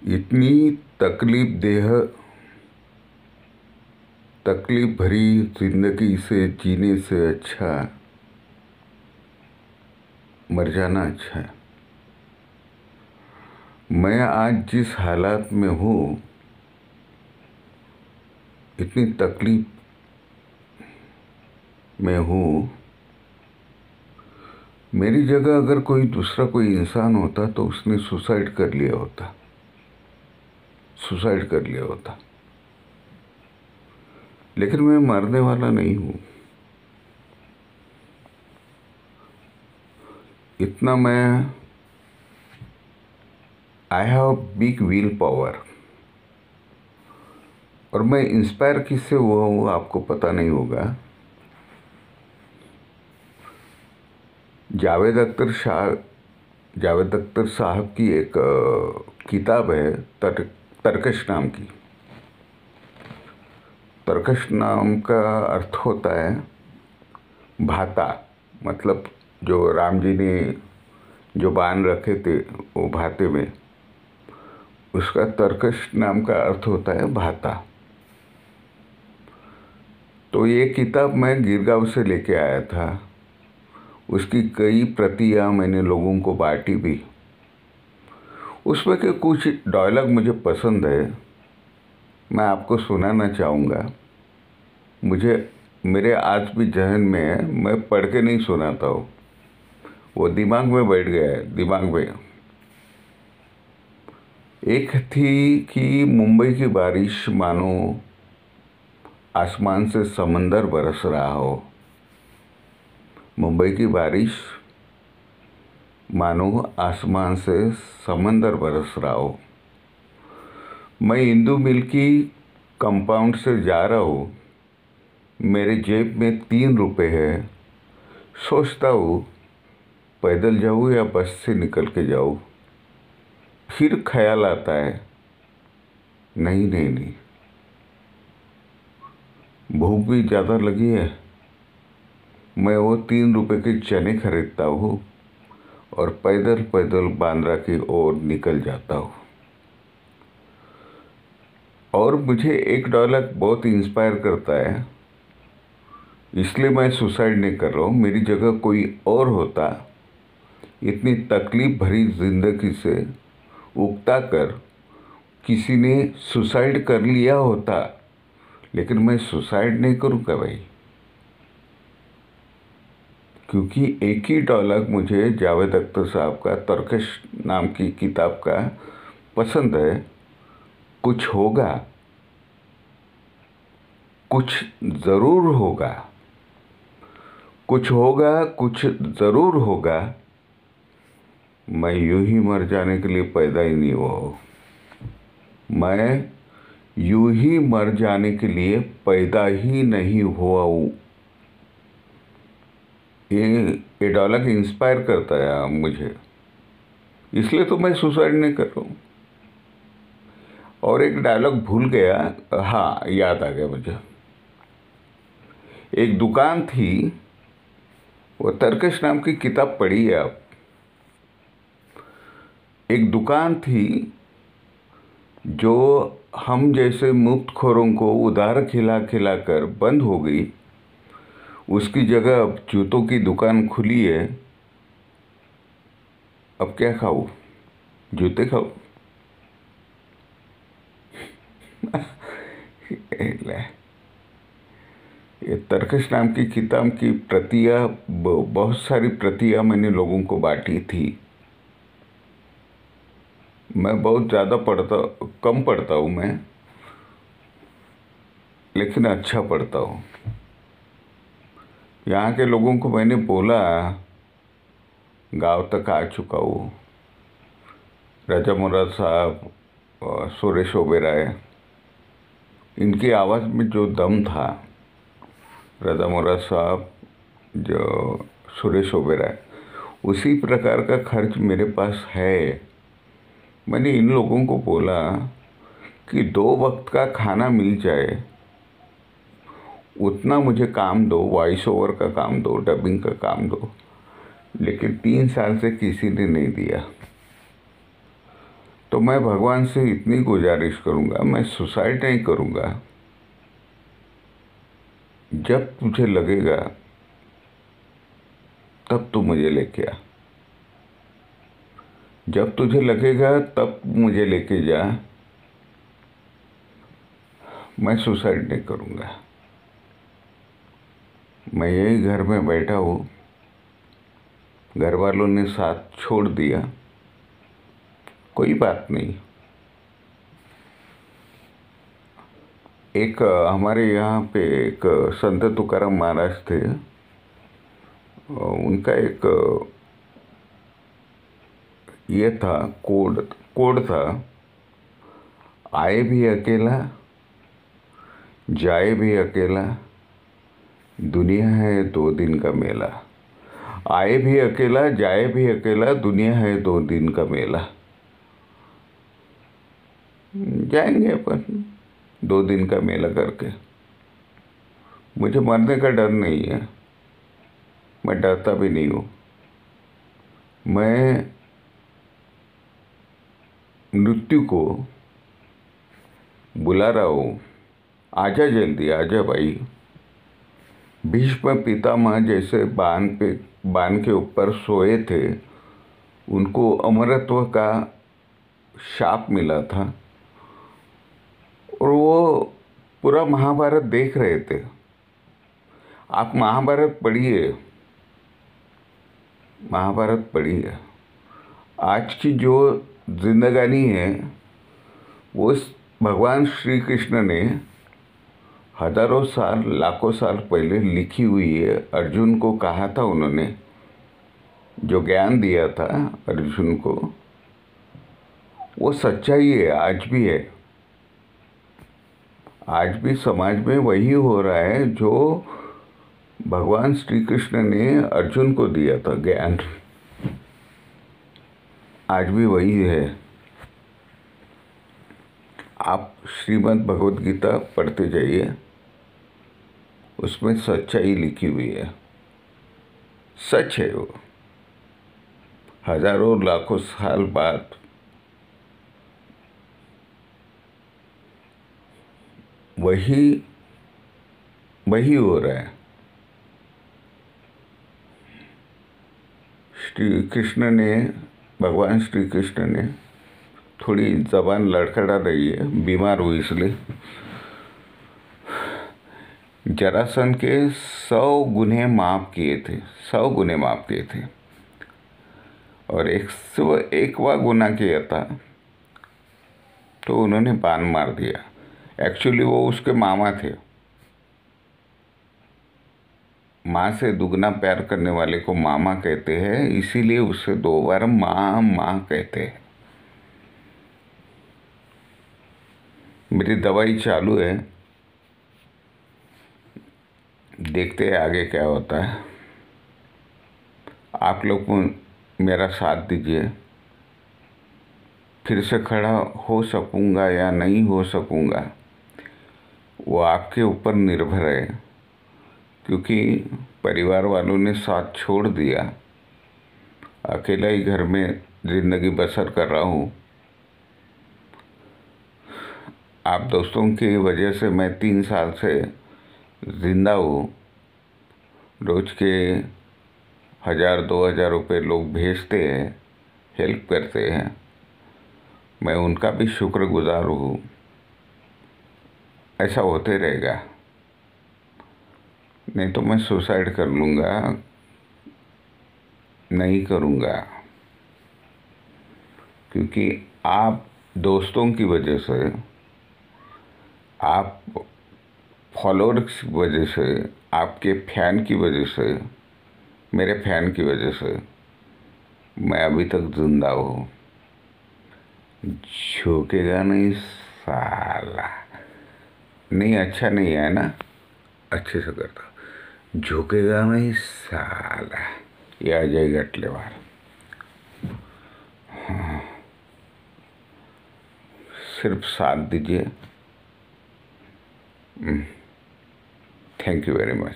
इतनी तकलीफ भरी जिंदगी से जीने से अच्छा मर जाना अच्छा है। मैं आज जिस हालात में हूँ, इतनी तकलीफ में हूँ, मेरी जगह अगर दूसरा कोई इंसान होता तो उसने सुसाइड कर लिया होता। लेकिन मैं मरने वाला नहीं हूँ। इतना I have big will power. और मैं इंस्पायर किससे हुआ हूँ आपको पता नहीं होगा। जावेद अख्तर साहब की एक किताब है तरकश नाम की। तरकश नाम का अर्थ होता है भाता, मतलब जो राम जी ने जो बाण रखे थे वो भाते में, उसका तरकश नाम का अर्थ होता है भाता। तो ये किताब मैं गिरगांव से लेके आया था। उसकी कई प्रतियां मैंने लोगों को बांटी भी। उसमें के कुछ डायलॉग मुझे पसंद है, मैं आपको सुनाना चाहूँगा। मेरे आज भी जहन में है, मैं पढ़ के नहीं सुनाता हूँ, वो दिमाग में बैठ गया है, दिमाग में। एक थी कि मुंबई की बारिश मानो आसमान से समंदर बरस रहा हो। मुंबई की बारिश मानो आसमान से समंदर बरस रहा हो। मैं इंदू मिल की कंपाउंड से जा रहा हूँ, मेरे जेब में 3 रुपए है। सोचता हूँ पैदल जाऊँ या बस से निकल के जाऊँ। फिर ख्याल आता है नहीं, भूख भी ज़्यादा लगी है। मैं वो 3 रुपए के चने खरीदता हूँ और पैदल बांद्रा की ओर निकल जाता हूँ। और मुझे एक डायलॉग बहुत इंस्पायर करता है, इसलिए मैं सुसाइड नहीं कर रहा हूँ। मेरी जगह कोई और होता, इतनी तकलीफ भरी जिंदगी से उकता कर किसी ने सुसाइड कर लिया होता, लेकिन मैं सुसाइड नहीं करूँगा भाई। क्योंकि एक ही डायलॉग मुझे जावेद अख्तर साहब का तरकश नाम की किताब का पसंद है, कुछ होगा, कुछ ज़रूर होगा, कुछ ज़रूर होगा। मैं यूं ही मर जाने के लिए पैदा ही नहीं हुआ हूँ। मैं यूं ही मर जाने के लिए पैदा ही नहीं हुआ हूँ। ये डायलॉग इंस्पायर करता है मुझे, इसलिए तो मैं सुसाइड नहीं कर रहा हूँ। और एक डायलॉग भूल गया, हाँ याद आ गया मुझे। एक दुकान थी, वो तरकश नाम की किताब पढ़ी है आप। एक दुकान थी जो हम जैसे मुफ्तखोरों को उधार खिला कर बंद हो गई। उसकी जगह अब जूतों की दुकान खुली है। अब क्या खाऊं? जूते खाऊं? ये तरकश नाम की किताब की प्रतियां, बहुत सारी प्रतियां मैंने लोगों को बांटी थी। मैं बहुत ज़्यादा कम पढ़ता हूँ मैं, लेकिन अच्छा पढ़ता हूँ। यहाँ के लोगों को मैंने बोला, गांव तक आ चुका हूँ। राजा मुराद साहब, सुरेश ओबेरॉय, इनकी आवाज़ में जो दम था, राजा मुराद साहब जो सुरेश ओबेरॉय, उसी प्रकार का खर्च मेरे पास है। मैंने इन लोगों को बोला कि 2 वक्त का खाना मिल जाए उतना मुझे काम दो, वॉइस ओवर का काम दो, डबिंग का काम दो। लेकिन 3 साल से किसी ने नहीं दिया। तो मैं भगवान से इतनी गुजारिश करूँगा, मैं सुसाइड नहीं करूँगा। जब तुझे लगेगा तब तू मुझे लेके आ, जब तुझे लगेगा तब मुझे लेके जा, मैं सुसाइड नहीं करूँगा। मैं यही घर में बैठा हूँ, घर वालों ने साथ छोड़ दिया, कोई बात नहीं। एक हमारे यहाँ पे एक संत तुकाराम महाराज थे, उनका एक ये था, कोड कोड था, आए भी अकेला जाए भी अकेला, दुनिया है 2 दिन का मेला। आए भी अकेला जाए भी अकेला, दुनिया है 2 दिन का मेला। जाएंगे अपन 2 दिन का मेला करके। मुझे मरने का डर नहीं है, मैं डरता भी नहीं हूँ। मैं मृत्यु को बुला रहा हूँ, आजा जल्दी, आजा भाई। भीष्म पितामह जैसे बाण के ऊपर सोए थे, उनको अमरत्व का शाप मिला था और वो पूरा महाभारत देख रहे थे। आप महाभारत पढ़िए, महाभारत पढ़िए। आज की जो जिंदगानी है वो भगवान श्री कृष्ण ने हजारों साल, लाखों साल पहले लिखी हुई है। अर्जुन को कहा था उन्होंने, जो ज्ञान दिया था अर्जुन को, वो सच्चाई है, आज भी है। आज भी समाज में वही हो रहा है जो भगवान श्री कृष्ण ने अर्जुन को दिया था ज्ञान, आज भी वही है। आप श्रीमद् भगवद गीता पढ़ते जाइए, उसमें सच्चाई लिखी हुई है, सच है वो। हजारों लाखों साल बाद वही हो रहा है। श्री कृष्ण ने, भगवान श्री कृष्ण ने, थोड़ी जबान लड़खड़ा रही है, बीमार हुई इसलिए, जरासंध के 100 गुन्हे माफ़ किए थे, 100 गुन्हे माफ़ किए थे, और 101वां गुनाह किया था तो उन्होंने बाण मार दिया। एक्चुअली वो उसके मामा थे। माँ से दुगना प्यार करने वाले को मामा कहते हैं, इसीलिए उसे 2 बार माँ माँ कहते हैं। मेरी दवाई चालू है, देखते हैं आगे क्या होता है। आप लोग मेरा साथ दीजिए, फिर से खड़ा हो सकूँगा या नहीं हो सकूँगा वो आपके ऊपर निर्भर है, क्योंकि परिवार वालों ने साथ छोड़ दिया। अकेला ही घर में ज़िंदगी बसर कर रहा हूँ। आप दोस्तों की वजह से मैं 3 साल से ज़िंदा हूँ। रोज़ के 1000-2000 रुपये लोग भेजते हैं, हेल्प करते हैं, मैं उनका भी शुक्रगुजार हूँ। ऐसा होते रहेगा, नहीं तो मैं सुसाइड कर लूँगा, नहीं करूँगा। क्योंकि आप दोस्तों की वजह से, आप फॉलोअर्स की वजह से, आपके फैन की वजह से, मेरे फैन की वजह से मैं अभी तक जिंदा हूँ। झुकेगा नहीं साला, नहीं अच्छा नहीं है ना, अच्छे से करता। झुकेगा नहीं साला, ये आ जाएगा अगले बार। हाँ, सिर्फ साथ दीजिए। Thank you very much.